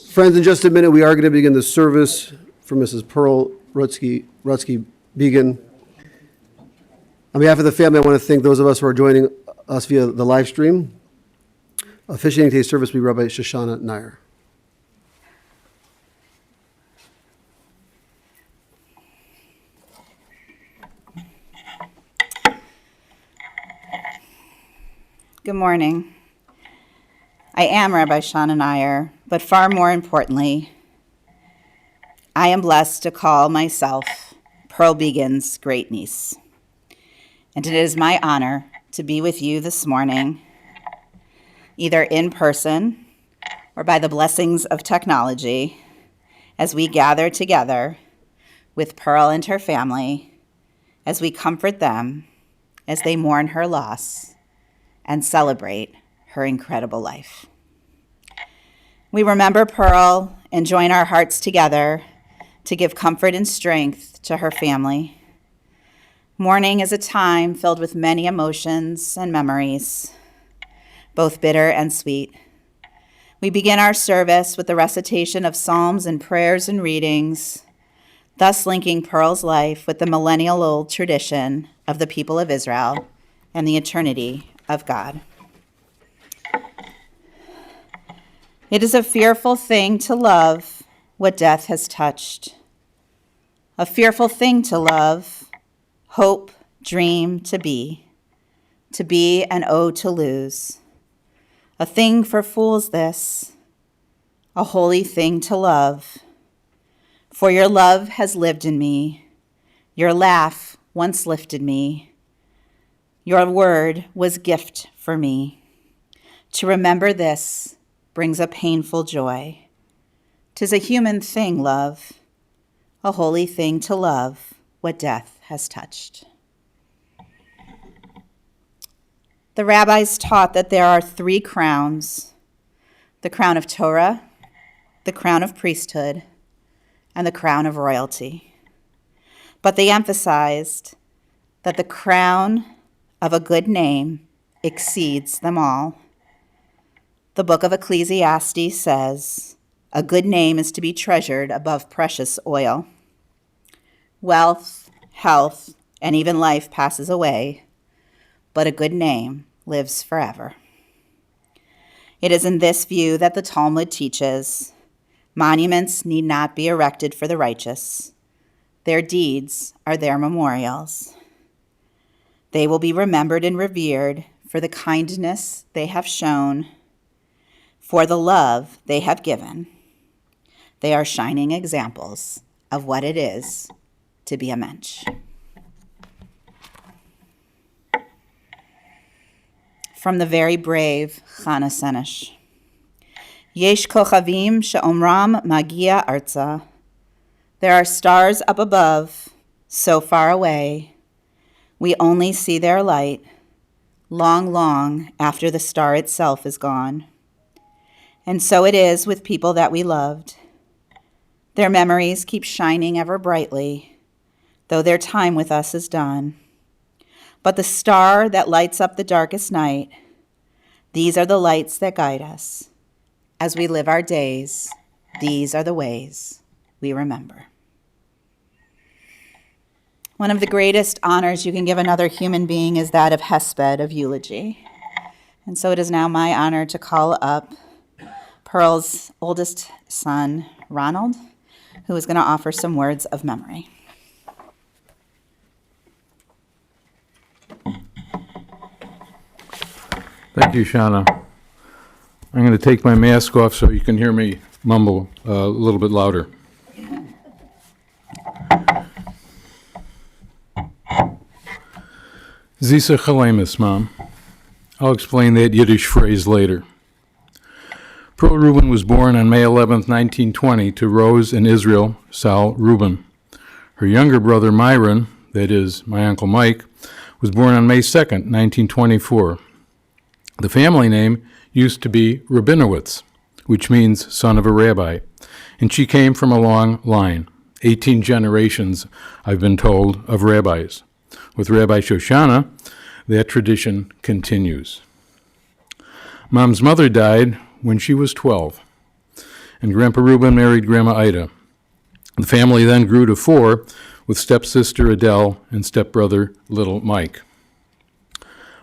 Friends, in just a minute, we are going to begin the service for Mrs. Pearl Rutzky Begun. On behalf of the family, I want to thank those of us who are joining us via the live stream. Officiating today's service will be Rabbi Shoshana Nair. Good morning. I am Rabbi Shoshana Nair, but far more importantly, I am blessed to call myself Pearl Begun's great niece. And it is my honor to be with you this morning, either in person or by the blessings of technology, as we gather together with Pearl and her family, as we comfort them as they mourn her loss and celebrate her incredible life. We remember Pearl and join our hearts together to give comfort and strength to her family. Mourning is a time filled with many emotions and memories, both bitter and sweet. We begin our service with the recitation of psalms and prayers and readings, thus linking Pearl's life with the millennial-old tradition of the people of Israel and the eternity of God. It is a fearful thing to love what death has touched. A fearful thing to love, hope, dream, to be and oh to lose. A thing for fools this, a holy thing to love. For your love has lived in me, your laugh once lifted me. Your word was gift for me. To remember this brings a painful joy. 'Tis a human thing, love, a holy thing to love what death has touched. The rabbis taught that there are 3 crowns: the crown of Torah, the crown of priesthood, and the crown of royalty. But they emphasized that the crown of a good name exceeds them all. The book of Ecclesiastes says, a good name is to be treasured above precious oil. Wealth, health, and even life passes away, but a good name lives forever. It is in this view that the Talmud teaches, monuments need not be erected for the righteous. Their deeds are their memorials. They will be remembered and revered for the kindness they have shown, for the love they have given. They are shining examples of what it is to be a mensch. From the very brave Chana Senesh. Yesh kochavim she'omram magia arza. There are stars up above, so far away. We only see their light, long, long after the star itself is gone. And so it is with people that we loved. Their memories keep shining ever brightly, though their time with us is done. But the star that lights up the darkest night, these are the lights that guide us. As we live our days, these are the ways we remember. One of the greatest honors you can give another human being is that of hesped, of eulogy. And so it is now my honor to call up Pearl's oldest son, Ronald, who is going to offer some words of memory. Thank you, Shauna. I'm going to take my mask off so you can hear me mumble a little bit louder. Zisa Chalemus, Mom. I'll explain that Yiddish phrase later. Pearl Rubin was born on May 11, 1920, to Rose and Israel Sal Rubin. Her younger brother, Myron, that is, my Uncle Mike, was born on May 2nd, 1924. The family name used to be Rabinowitz, which means son of a rabbi, and she came from a long line, 18 generations, I've been told, of rabbis. With Rabbi Shoshana, that tradition continues. Mom's mother died when she was 12. and Grandpa Rubin married Grandma Ida. The family then grew to 4, with stepsister Adele and stepbrother little Mike.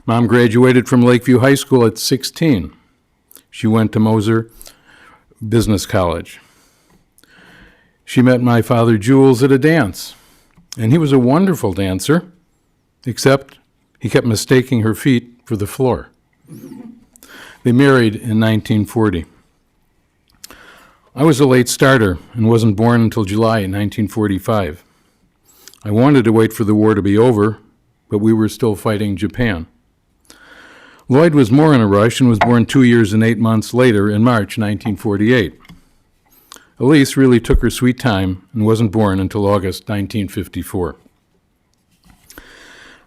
Mom graduated from Lakeview High School at 16. She went to Moser Business College. She met my father Jules at a dance, and he was a wonderful dancer, except he kept mistaking her feet for the floor. They married in 1940. I was a late starter and wasn't born until July 1945. I wanted to wait for the war to be over, but we were still fighting Japan. Lloyd was more in a rush and was born 2 years and 8 months later in March 1948. Alise really took her sweet time and wasn't born until August 1954.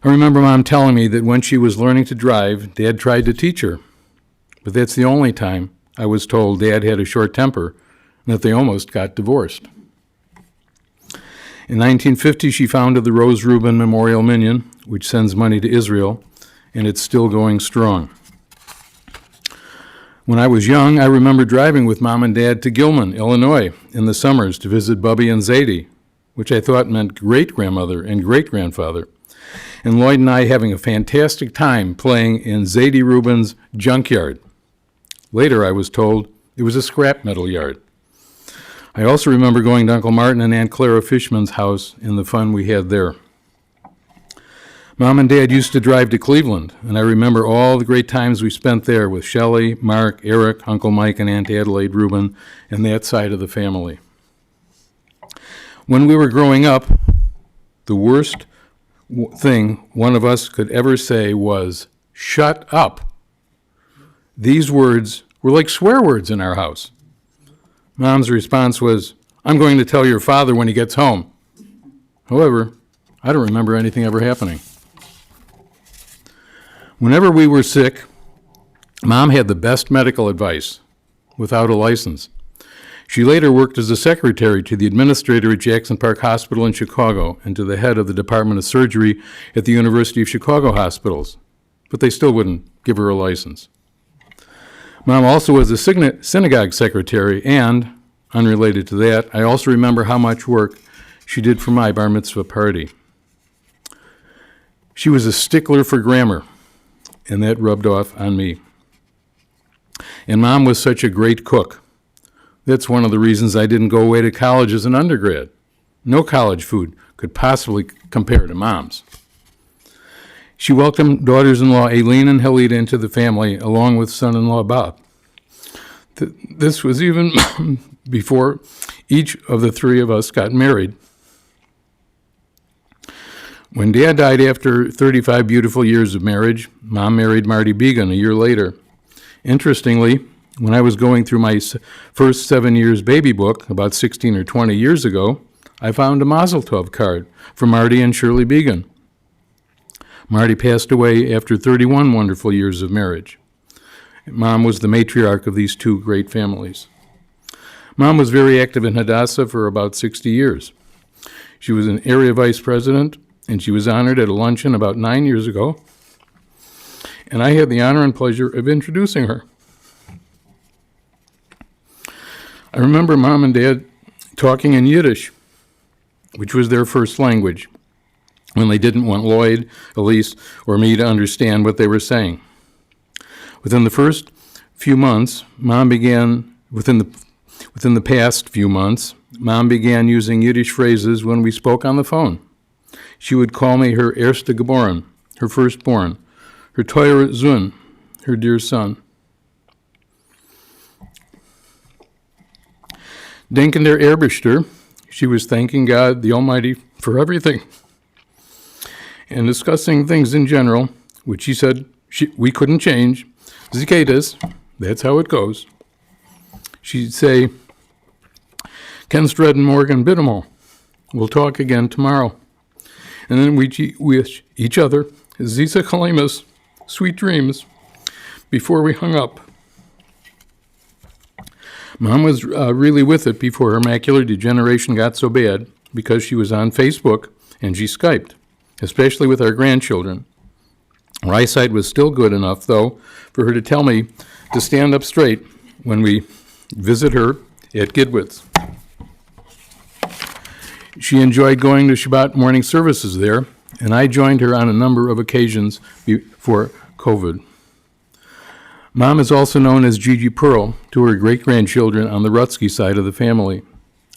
I remember Mom telling me that when she was learning to drive, Dad tried to teach her. But that's the only time I was told Dad had a short temper and that they almost got divorced. In 1950, she founded the Rose Rubin Memorial Minion, which sends money to Israel, and it's still going strong. When I was young, I remember driving with Mom and Dad to Gilman, Illinois, in the summers to visit Bubby and Zadie, which I thought meant great-grandmother and great-grandfather, and Lloyd and I having a fantastic time playing in Zadie Rubin's junkyard. Later, I was told it was a scrap metal yard. I also remember going to Uncle Martin and Aunt Clara Fishman's house and the fun we had there. Mom and Dad used to drive to Cleveland, and I remember all the great times we spent there with Shirley, Mark, Eric, Uncle Mike, and Aunt Adelaide Rubin, and that side of the family. When we were growing up, the worst thing one of us could ever say was, "Shut up." These words were like swear words in our house. Mom's response was, "I'm going to tell your father when he gets home." However, I don't remember anything ever happening. Whenever we were sick, Mom had the best medical advice, without a license. She later worked as a secretary to the administrator at Jackson Park Hospital in Chicago and to the head of the Department of Surgery at the University of Chicago Hospitals, but they still wouldn't give her a license. Mom also was a synagogue secretary, and, unrelated to that, I also remember how much work she did for my bar mitzvah party. She was a stickler for grammar, and that rubbed off on me. And Mom was such a great cook. That's one of the reasons I didn't go away to college as an undergrad. No college food could possibly compare to Mom's. She welcomed daughters-in-law Alene and Helita into the family, along with son-in-law Bob. This was even before each of the three of us got married. When Dad died after 35 beautiful years of marriage, Mom married Marty Begun a year later. Interestingly, when I was going through my first 7 years baby book, about 16 or 20 years ago, I found a Mazel Tov card from Marty and Shirley Begun. Marty passed away after 31 wonderful years of marriage. Mom was the matriarch of these two great families. Mom was very active in Hadassah for about 60 years. She was an area vice president, and she was honored at a luncheon about 9 years ago, and I had the honor and pleasure of introducing her. I remember Mom and Dad talking in Yiddish, which was their first language, when they didn't want Lloyd, Alise, or me to understand what they were saying. Within the past few months, Mom began using Yiddish phrases when we spoke on the phone. She would call me her erste geboren, her firstborn, her teure Sohn, her dear son. Denken der Erbischter, she was thanking God the Almighty for everything and discussing things in general, which she said we couldn't change. Sie geht es, that's how it goes. She'd say, Kennst reden morgen bitte mal. We'll talk again tomorrow. And then we wish each other Zisa Kalimas, sweet dreams, before we hung up. Mom was really with it before her macular degeneration got so bad because she was on Facebook and she Skyped, especially with our grandchildren. Her eyesight was still good enough, though, for her to tell me to stand up straight when we visit her at Gidwitz. She enjoyed going to Shabbat morning services there, and I joined her on a number of occasions before COVID. Mom is also known as Gigi Pearl to her great-grandchildren on the Rutzky side of the family.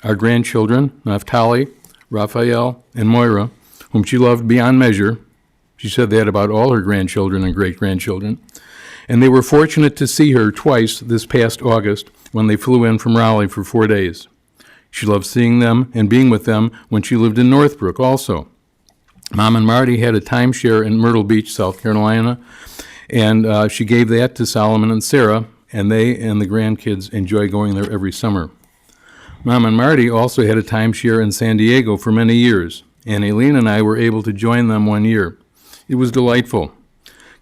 Our grandchildren, Naphtali, Raphael, and Moira, whom she loved beyond measure. She said that about all her grandchildren and great-grandchildren. And they were fortunate to see her twice this past August when they flew in from Raleigh for 4 days. She loved seeing them and being with them when she lived in Northbrook also. Mom and Marty had a timeshare in Myrtle Beach, South Carolina, and she gave that to Solomon and Sara, and they and the grandkids enjoy going there every summer. Mom and Marty also had a timeshare in San Diego for many years, and Alene and I were able to join them one year. It was delightful.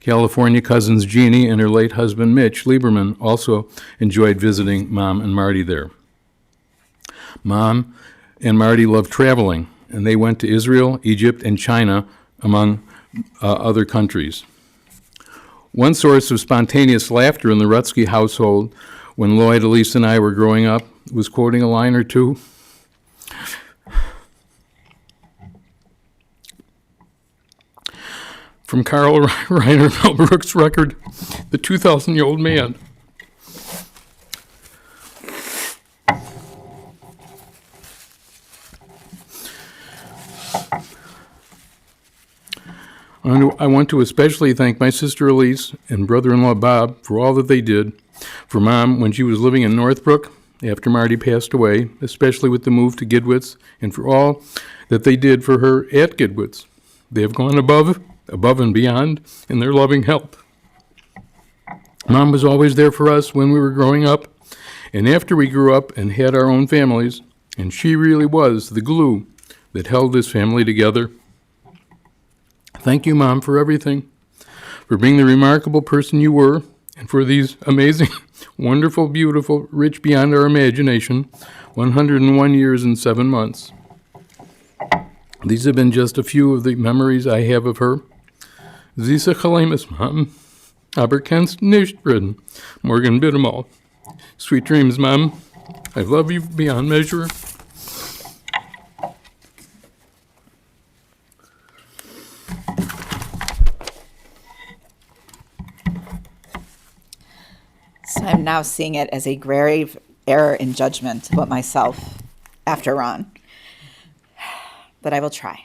California cousins Jeannie and her late husband Mitch Lieberman also enjoyed visiting Mom and Marty there. Mom and Marty loved traveling, and they went to Israel, Egypt, and China, among other countries. One source of spontaneous laughter in the Rutzky household when Lloyd, Alise, and I were growing up was quoting a line or two. From Carl Reiner Mel Brooks' record, The 2,000-Year-Old Man. I want to especially thank my sister Alise and brother-in-law Bob for all that they did for Mom when she was living in Northbrook after Marty passed away, especially with the move to Gidwitz, and for all that they did for her at Gidwitz. They have gone above and beyond in their loving help. Mom was always there for us when we were growing up, and after we grew up and had our own families, and she really was the glue that held this family together. Thank you, Mom, for everything, for being the remarkable person you were, and for these amazing, wonderful, beautiful, rich beyond our imagination, 101 years and 7 months. These have been just a few of the memories I have of her. Zisa Chalemus, Mom. Aber kennst nicht reden. Morgen bitte mal. Sweet dreams, Mom. I love you beyond measure. So I'm now seeing it as a grave error in judgment about myself after Ron. But I will try.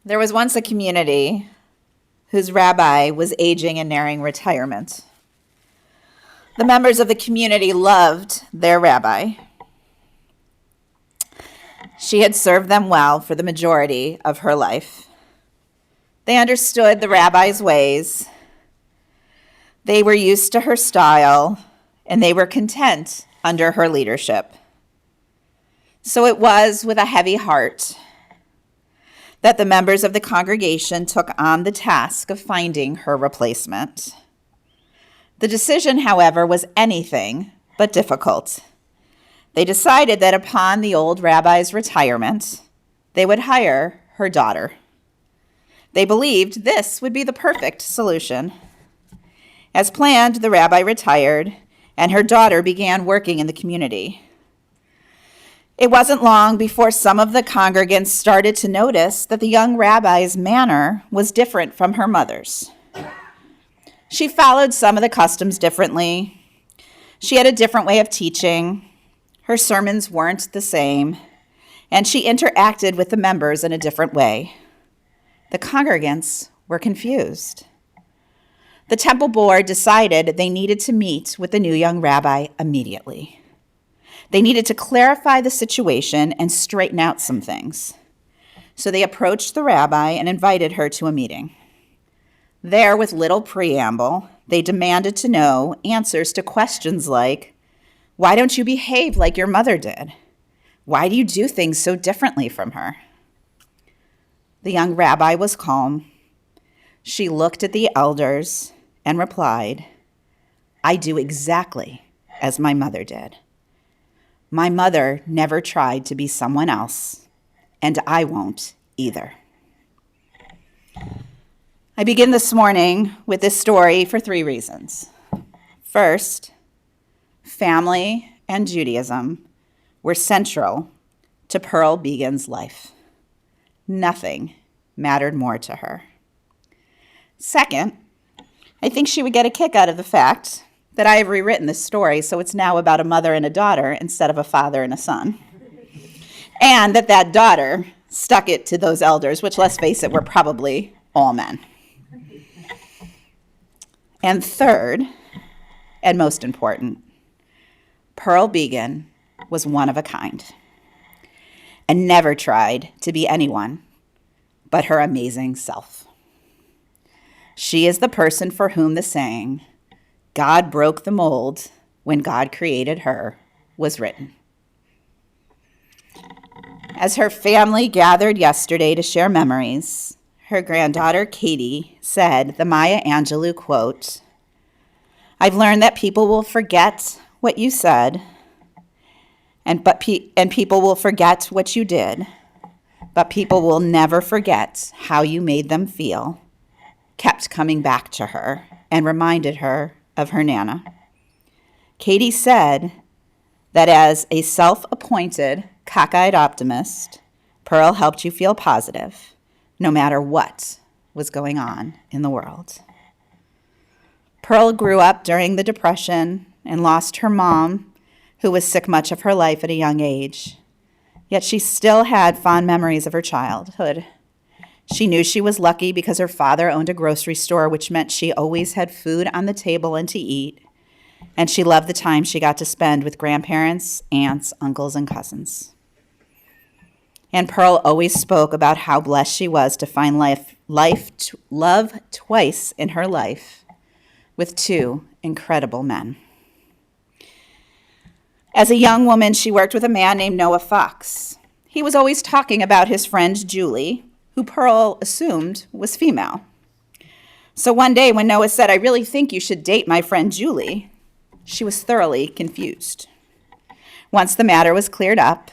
There was once a community whose rabbi was aging and nearing retirement. The members of the community loved their rabbi. She had served them well for the majority of her life. They understood the rabbi's ways. They were used to her style, and they were content under her leadership. So it was with a heavy heart that the members of the congregation took on the task of finding her replacement. The decision, however, was anything but difficult. They decided that upon the old rabbi's retirement, they would hire her daughter. They believed this would be the perfect solution. As planned, the rabbi retired, and her daughter began working in the community. It wasn't long before some of the congregants started to notice that the young rabbi's manner was different from her mother's. She followed some of the customs differently. She had a different way of teaching. Her sermons weren't the same, and she interacted with the members in a different way. The congregants were confused. The temple board decided they needed to meet with the new young rabbi immediately. They needed to clarify the situation and straighten out some things. So they approached the rabbi and invited her to a meeting. There, with little preamble, they demanded to know answers to questions like, why don't you behave like your mother did? Why do you do things so differently from her? The young rabbi was calm. She looked at the elders and replied, I do exactly as my mother did. My mother never tried to be someone else, and I won't either. I begin this morning with this story for 3 reasons. First, family and Judaism were central to Pearl Begun's life. Nothing mattered more to her. Second, I think she would get a kick out of the fact that I have rewritten this story so it's now about a mother and a daughter instead of a father and a son. And that daughter stuck it to those elders, which, let's face it, were probably all men. And third, and most important, Pearl Begun was one of a kind and never tried to be anyone but her amazing self. She is the person for whom the saying, "God broke the mold when God created her," was written. As her family gathered yesterday to share memories, her granddaughter Katie said the Maya Angelou quote, "I've learned that people will forget what you said, and people will forget what you did, but people will never forget how you made them feel," kept coming back to her and reminded her of her Nana. Katie said that as a self-appointed, cockeyed optimist, Pearl helped you feel positive, no matter what was going on in the world. Pearl grew up during the Depression and lost her mom, who was sick much of her life at a young age. Yet she still had fond memories of her childhood. She knew she was lucky because her father owned a grocery store, which meant she always had food on the table and to eat. And she loved the time she got to spend with grandparents, aunts, uncles, and cousins. And Pearl always spoke about how blessed she was to find love twice in her life with two incredible men. As a young woman, she worked with a man named Noah Fox. He was always talking about his friend Julie, who Pearl assumed was female. So one day when Noah said, "I really think you should date my friend Julie," she was thoroughly confused. Once the matter was cleared up,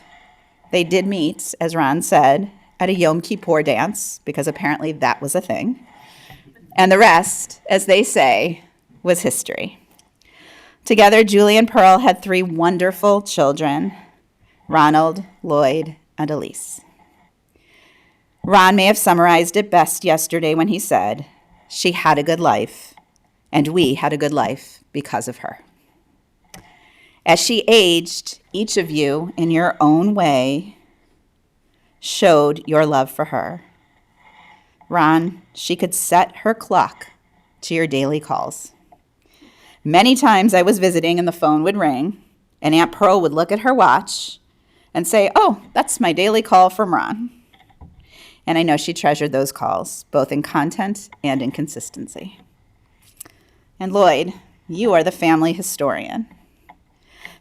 they did meet, as Ron said, at a Yom Kippur dance, because apparently that was a thing. And the rest, as they say, was history. Together, Julie and Pearl had 3 wonderful children, Ronald, Lloyd, and Alise. Ron may have summarized it best yesterday when he said, "She had a good life, and we had a good life because of her." As she aged, each of you, in your own way, showed your love for her. Ron, she could set her clock to your daily calls. Many times I was visiting and the phone would ring, and Aunt Pearl would look at her watch and say, "Oh, that's my daily call from Ron." And I know she treasured those calls, both in content and in consistency. And Lloyd, you are the family historian.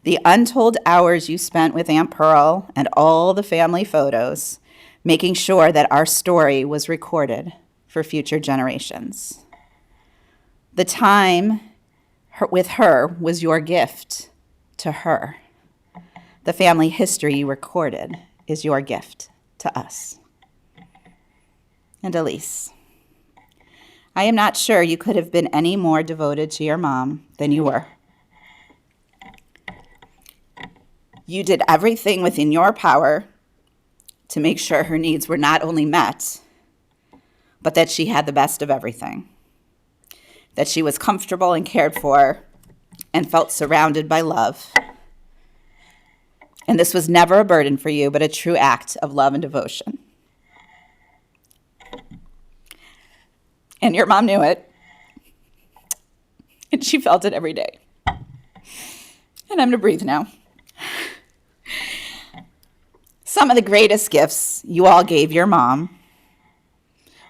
The untold hours you spent with Aunt Pearl and all the family photos, making sure that our story was recorded for future generations. The time with her was your gift to her. The family history you recorded is your gift to us. And Alise, I am not sure you could have been any more devoted to your mom than you were. You did everything within your power to make sure her needs were not only met, but that she had the best of everything. That she was comfortable and cared for and felt surrounded by love. And this was never a burden for you, but a true act of love and devotion. And your mom knew it. And she felt it every day. And I'm going to breathe now. Some of the greatest gifts you all gave your mom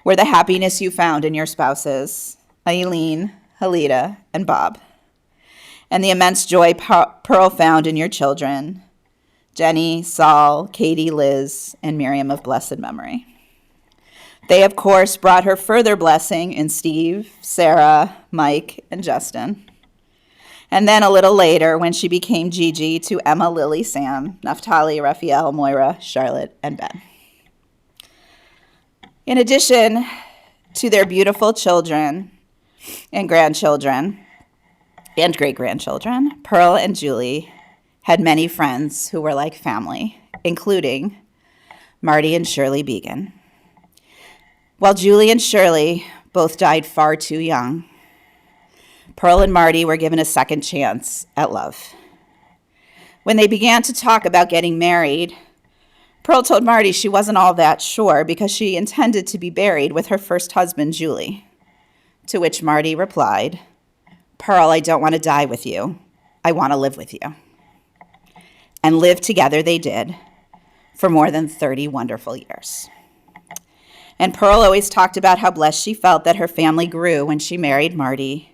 were the happiness you found in your spouses, Alene, Helita, and Bob, and the immense joy Pearl found in your children, Jenny, Saul, Katie, Liz, and Miriam of blessed memory. They, of course, brought her further blessing in Steve, Sara, Mike, and Justin. And then a little later, when she became Gigi, to Emma, Lily, Sam, Naphtali, Raphael, Moira, Charlotte, and Ben. In addition to their beautiful children and grandchildren, and great-grandchildren, Pearl and Julie had many friends who were like family, including Marty and Shirley Begun. While Julie and Shirley both died far too young, Pearl and Marty were given a second chance at love. When they began to talk about getting married, Pearl told Marty she wasn't all that sure because she intended to be buried with her first husband, Julie. To which Marty replied, "Pearl, I don't want to die with you. I want to live with you." And live together they did for more than 30 wonderful years. And Pearl always talked about how blessed she felt that her family grew when she married Marty,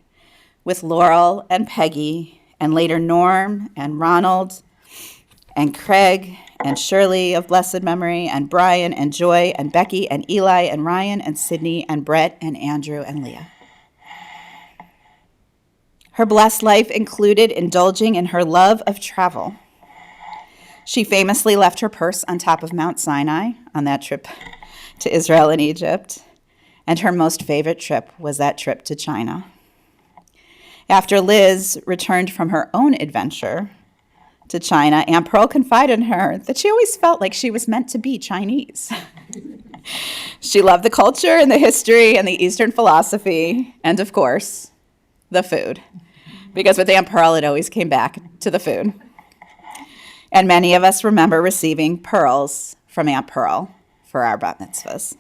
with Laurel and Peggy, and later Norm and Ronald and Craig and Shirley of blessed memory, and Brian and Joy and Becky and Eli and Ryan and Sydney and Brett and Andrew and Leah. Her blessed life included indulging in her love of travel. She famously left her purse on top of Mount Sinai on that trip to Israel and Egypt, and her most favorite trip was that trip to China. After Liz returned from her own adventure to China, Aunt Pearl confided in her that she always felt like she was meant to be Chinese. She loved the culture and the history and the Eastern philosophy, and of course, the food. Because with Aunt Pearl, it always came back to the food. And many of us remember receiving pearls from Aunt Pearl for our bat mitzvahs.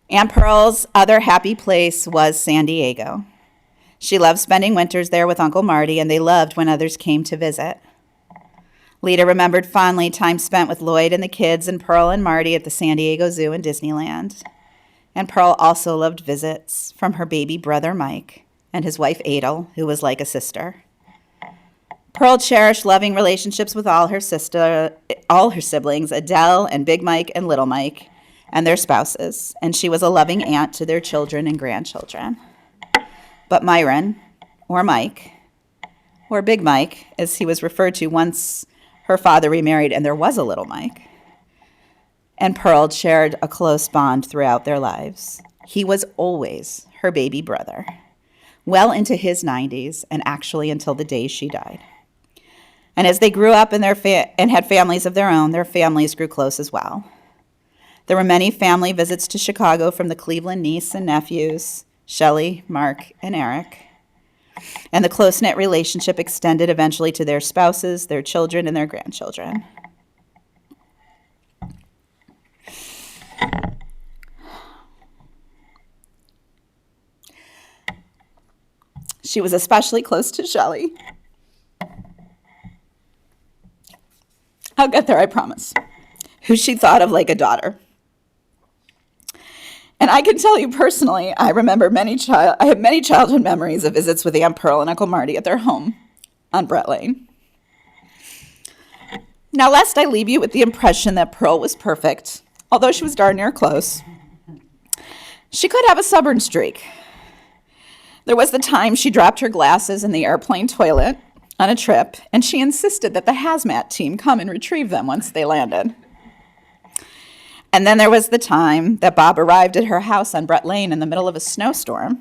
Aunt Pearl's other happy place was San Diego. She loved spending winters there with Uncle Marty, and they loved when others came to visit. Lita remembered fondly time spent with Lloyd and the kids and Pearl and Marty at the San Diego Zoo and Disneyland. And Pearl also loved visits from her baby brother Mike and his wife Adele, who was like a sister. Pearl cherished loving relationships with all her siblings, Adele and Big Mike and Little Mike, and their spouses, and she was a loving aunt to their children and grandchildren. But Myron, or Mike, or Big Mike, as he was referred to once her father remarried and there was a little Mike, and Pearl shared a close bond throughout their lives. He was always her baby brother, well into his 90s, and actually until the day she died. And as they grew up and had families of their own, their families grew close as well. There were many family visits to Chicago from the Cleveland niece and nephews, Shelley, Mark, and Eric. And the close-knit relationship extended eventually to their spouses, their children, and their grandchildren. She was especially close to Shelley. I'll get there, I promise. Who she thought of like a daughter. And I can tell you personally, I have many childhood memories of visits with Aunt Pearl and Uncle Marty at their home on Brett Lane. Now, lest I leave you with the impression that Pearl was perfect, although she was darn near close, she could have a stubborn streak. There was the time she dropped her glasses in the airplane toilet on a trip, and she insisted that the hazmat team come and retrieve them once they landed. And then there was the time that Bob arrived at her house on Brett Lane in the middle of a snowstorm,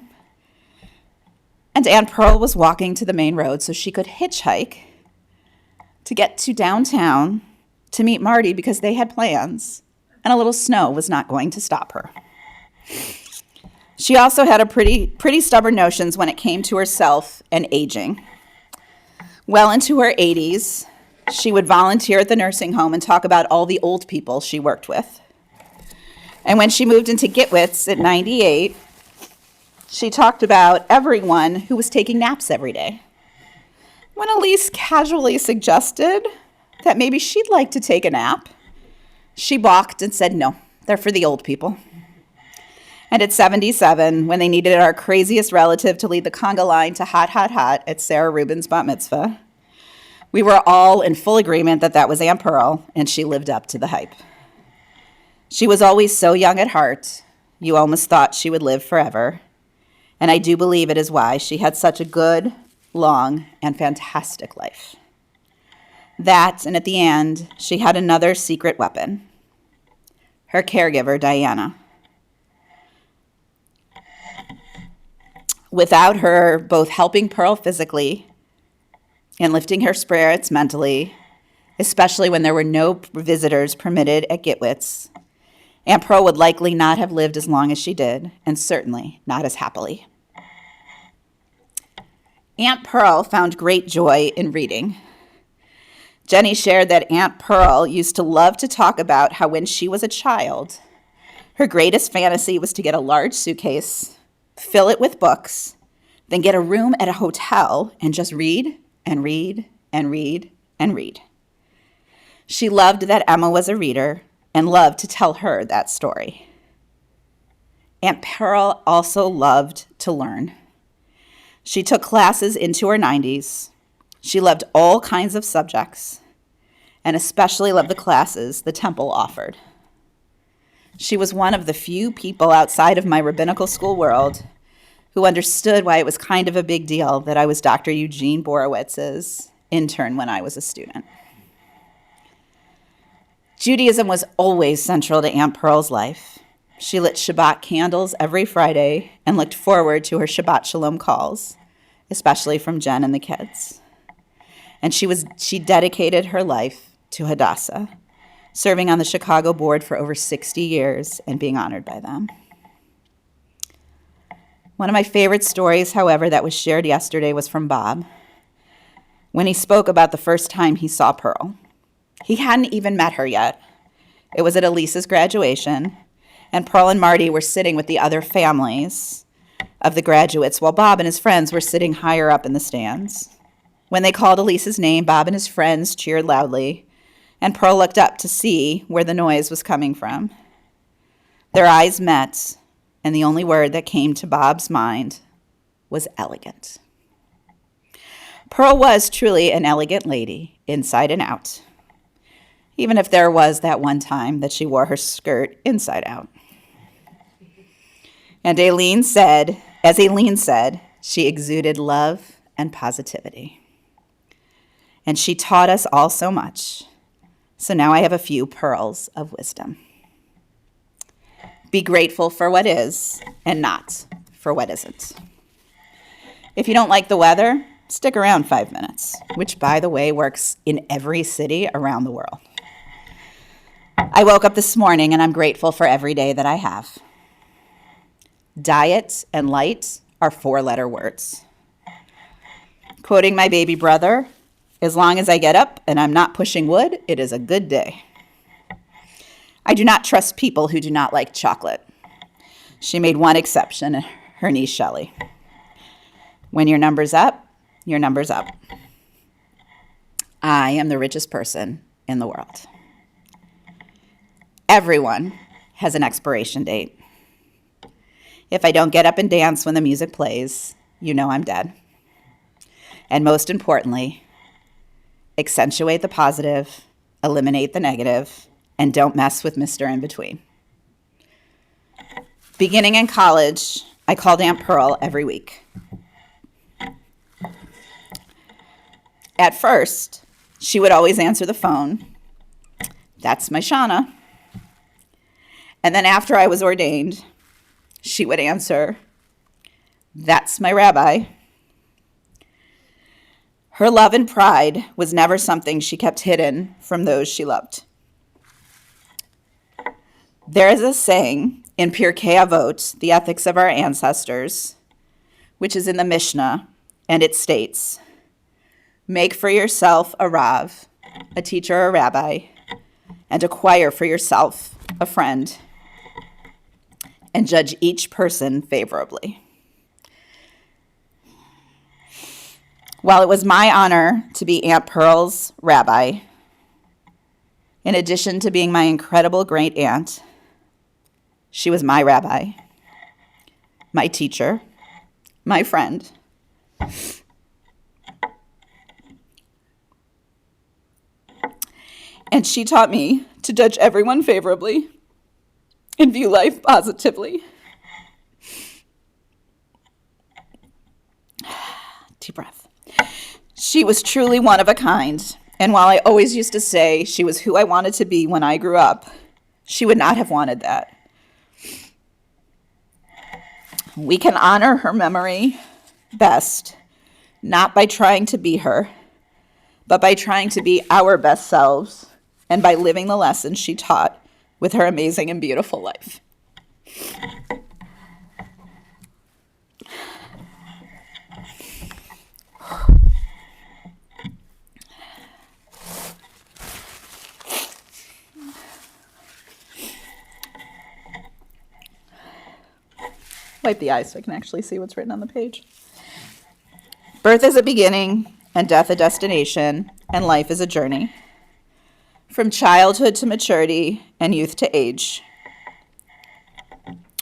and Aunt Pearl was walking to the main road so she could hitchhike to get to downtown to meet Marty because they had plans, and a little snow was not going to stop her. She also had a pretty stubborn notions when it came to herself and aging. Well into her 80s, she would volunteer at the nursing home and talk about all the old people she worked with. And when she moved into Gitwitz at 98, she talked about everyone who was taking naps every day. When Alise casually suggested that maybe she'd like to take a nap, she balked and said, no, they're for the old people. And at 77, when they needed our craziest relative to lead the conga line to Hot, Hot, Hot at Sarah Rubin's bat mitzvah, we were all in full agreement that that was Aunt Pearl, and she lived up to the hype. She was always so young at heart, you almost thought she would live forever. And I do believe it is why she had such a good, long, and fantastic life. That, and at the end, she had another secret weapon, her caregiver, Diana. Without her both helping Pearl physically and lifting her spirits mentally, especially when there were no visitors permitted at Gitwit's, Aunt Pearl would likely not have lived as long as she did, and certainly not as happily. Aunt Pearl found great joy in reading. Jenny shared that Aunt Pearl used to love to talk about how when she was a child, her greatest fantasy was to get a large suitcase, fill it with books, then get a room at a hotel and just read and read and read and read. She loved that Emma was a reader and loved to tell her that story. Aunt Pearl also loved to learn. She took classes into her 90s. She loved all kinds of subjects and especially loved the classes the temple offered. She was one of the few people outside of my rabbinical school world who understood why it was kind of a big deal that I was Dr. Eugene Borowitz's intern when I was a student. Judaism was always central to Aunt Pearl's life. She lit Shabbat candles every Friday and looked forward to her Shabbat Shalom calls, especially from Jen and the kids. And she dedicated her life to Hadassah, serving on the Chicago board for over 60 years and being honored by them. One of my favorite stories, however, that was shared yesterday was from Bob, when he spoke about the first time he saw Pearl. He hadn't even met her yet. It was at Alise's graduation, and Pearl and Marty were sitting with the other families of the graduates, while Bob and his friends were sitting higher up in the stands. When they called Alise's name, Bob and his friends cheered loudly, and Pearl looked up to see where the noise was coming from. Their eyes met, and the only word that came to Bob's mind was elegant. Pearl was truly an elegant lady, inside and out, even if there was that one time that she wore her skirt inside out. And as Alene said, she exuded love and positivity. And she taught us all so much. So now I have a few pearls of wisdom. Be grateful for what is and not for what isn't. If you don't like the weather, stick around 5 minutes, which, by the way, works in every city around the world. I woke up this morning and I'm grateful for every day that I have. Diet and light are 4-letter words. Quoting my baby brother, as long as I get up and I'm not pushing wood, it is a good day. I do not trust people who do not like chocolate. She made one exception, her niece Shirley. When your number's up, your number's up. I am the richest person in the world. Everyone has an expiration date. If I don't get up and dance when the music plays, you know I'm dead. And most importantly, accentuate the positive, eliminate the negative, and don't mess with Mr. In-Between. Beginning in college, I called Aunt Pearl every week. At first, she would always answer the phone. That's my Shauna. And then after I was ordained, she would answer, that's my rabbi. Her love and pride was never something she kept hidden from those she loved. There is a saying in Pirkei Avot, the ethics of our ancestors, which is in the Mishnah, and it states, make for yourself a Rav, a teacher or a rabbi, and acquire for yourself a friend, and judge each person favorably. While it was my honor to be Aunt Pearl's rabbi, in addition to being my incredible great aunt, she was my rabbi, my teacher, my friend. And she taught me to judge everyone favorably and view life positively. Deep breath. She was truly one of a kind, and while I always used to say she was who I wanted to be when I grew up, she would not have wanted that. We can honor her memory best, not by trying to be her, but by trying to be our best selves and by living the lessons she taught with her amazing and beautiful life. Wipe the eyes so I can actually see what's written on the page. Birth is a beginning, and death a destination, and life is a journey. From childhood to maturity, and youth to age.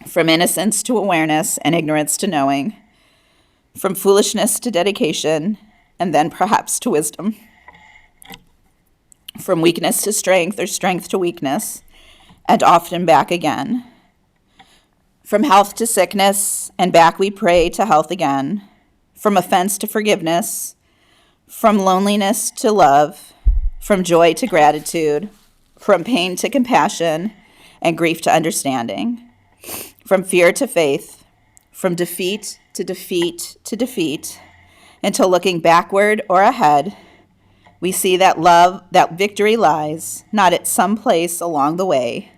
From innocence to awareness, and ignorance to knowing. From foolishness to dedication, and then perhaps to wisdom. From weakness to strength, or strength to weakness, and often back again. From health to sickness, and back we pray to health again. From offense to forgiveness, from loneliness to love, from joy to gratitude, from pain to compassion, and grief to understanding. From fear to faith, from defeat to defeat to defeat, until looking backward or ahead, we see that victory lies not at some place along the way,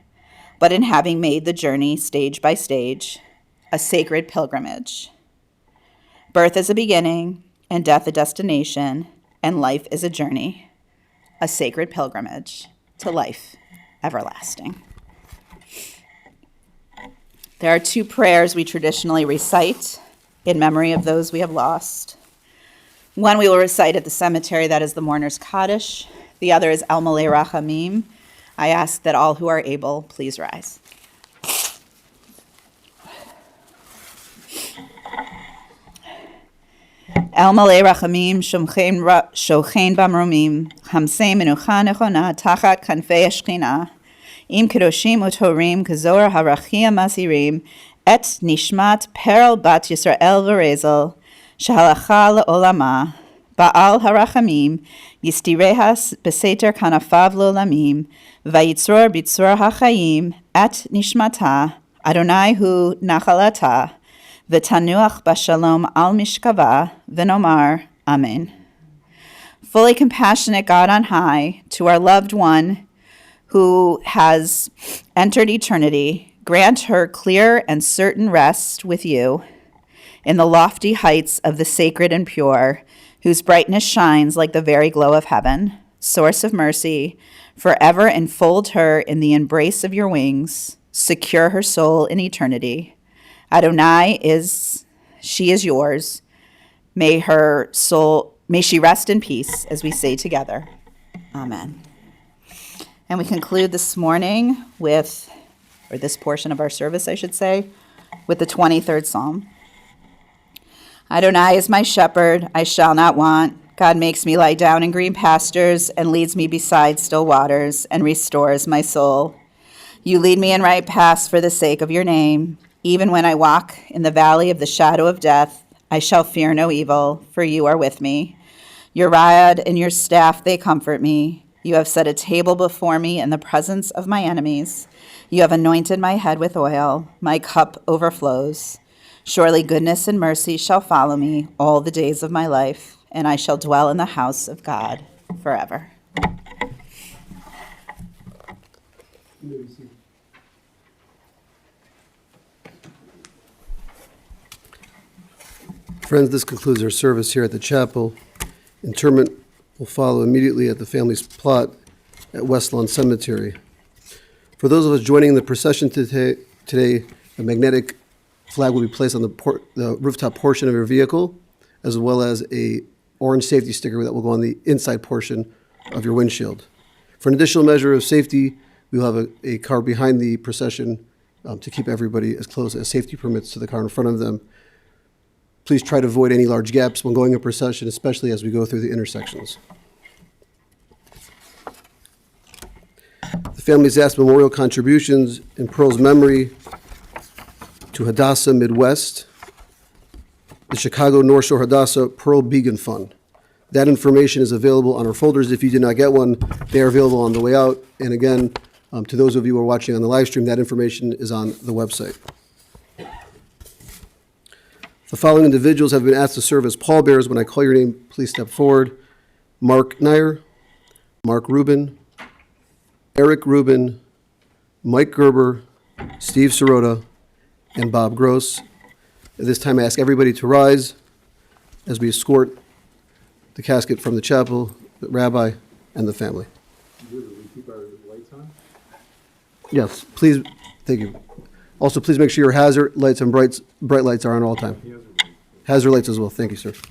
but in having made the journey stage by stage, a sacred pilgrimage. Birth is a beginning, and death a destination, and life is a journey, a sacred pilgrimage to life everlasting. There are two prayers we traditionally recite in memory of those we have lost. One we will recite at the cemetery, that is the mourner's Kaddish. The other is El Malei Rachamim. I ask that all who are able, please rise. El Malei Rachamim, Shochein Bamromim, Hamsei Menucha Nechona, Tachat Kanfei Ashkina, Im Kedoshim Utorim, Kazor Harachia Masirim, Et Nishmat Perel Bat Yisrael Verezel, Shahalacha Le'olama, Ba'al Harachamim, Yistirehas Beseter Kanafav Lolamim, Vayitzror Bitzror HaChaim, Et Nishmata, Adonai Hu Nachalata, V'tanuach Bashalom Al Mishkava, V'nomar, Amen. Fully compassionate God on high, to our loved one who has entered eternity, grant her clear and certain rest with you in the lofty heights of the sacred and pure, whose brightness shines like the very glow of heaven. Source of mercy, forever enfold her in the embrace of your wings, secure her soul in eternity. Adonai she is yours. May she rest in peace, as we say together. Amen. And we conclude this morning with, or this portion of our service, I should say, with the 23rd Psalm. Adonai is my shepherd, I shall not want. God makes me lie down in green pastures and leads me beside still waters and restores my soul. You lead me in right paths for the sake of your name. Even when I walk in the valley of the shadow of death, I shall fear no evil, for you are with me. Your rod and your staff, they comfort me. You have set a table before me in the presence of my enemies. You have anointed my head with oil. My cup overflows. Surely goodness and mercy shall follow me all the days of my life, and I shall dwell in the house of God forever. Friends, this concludes our service here at the chapel. Interment will follow immediately at the family's plot at West Lawn Cemetery. For those of us joining the procession today, a magnetic flag will be placed on the rooftop portion of your vehicle, as well as a orange safety sticker that will go on the inside portion of your windshield. For an additional measure of safety, we will have a car behind the procession to keep everybody as close as safety permits to the car in front of them. Please try to avoid any large gaps when going in procession, especially as we go through the intersections. The family's asked memorial contributions in Pearl's memory to Hadassah Midwest, the Chicago North Shore Hadassah Pearl Begun Fund. That information is available on our folders. If you did not get one, they are available on the way out. And again, to those of you who are watching on the live stream, that information is on the website. The following individuals have been asked to serve as pallbearers. When I call your name, please step forward. Mark Nair, Mark Rubin, Eric Rubin, Mike Gerber, Steve Serota, and Bob Gross. At this time, I ask everybody to rise as we escort the casket from the chapel, the rabbi, and the family. Keep our lights on? Yes, please, thank you. Also, please make sure your hazard lights and bright lights are on all time. Hazard lights as well, thank you, sir. Just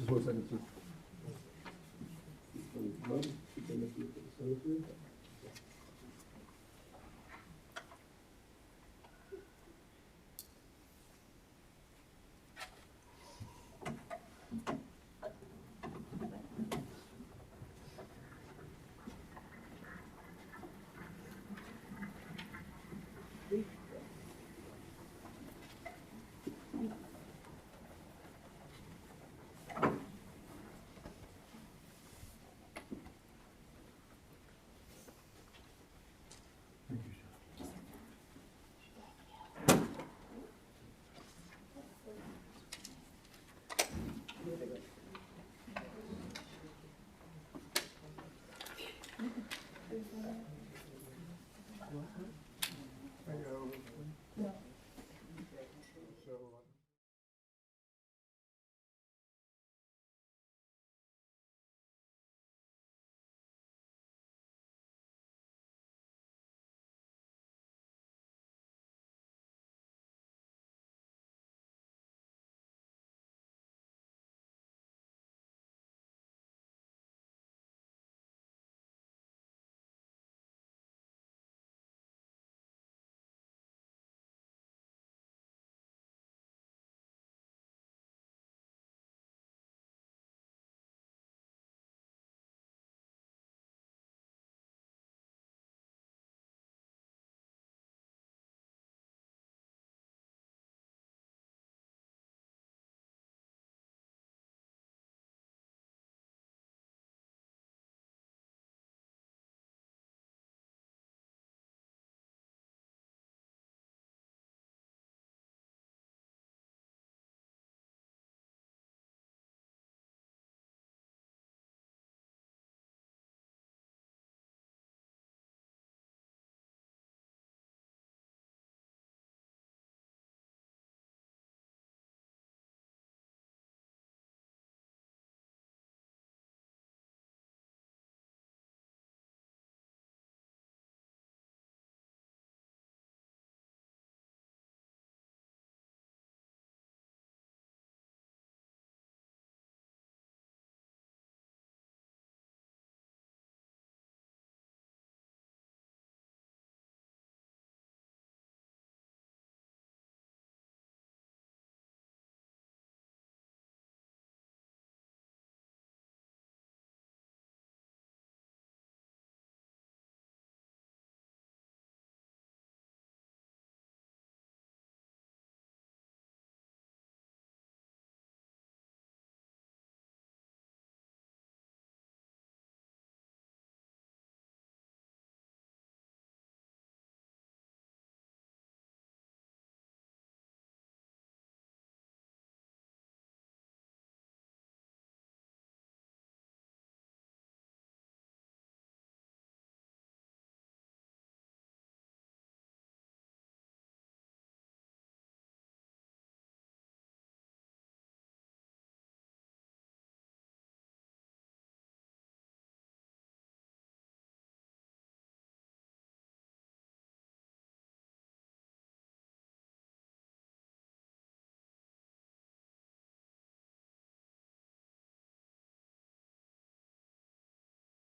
1 second, sir.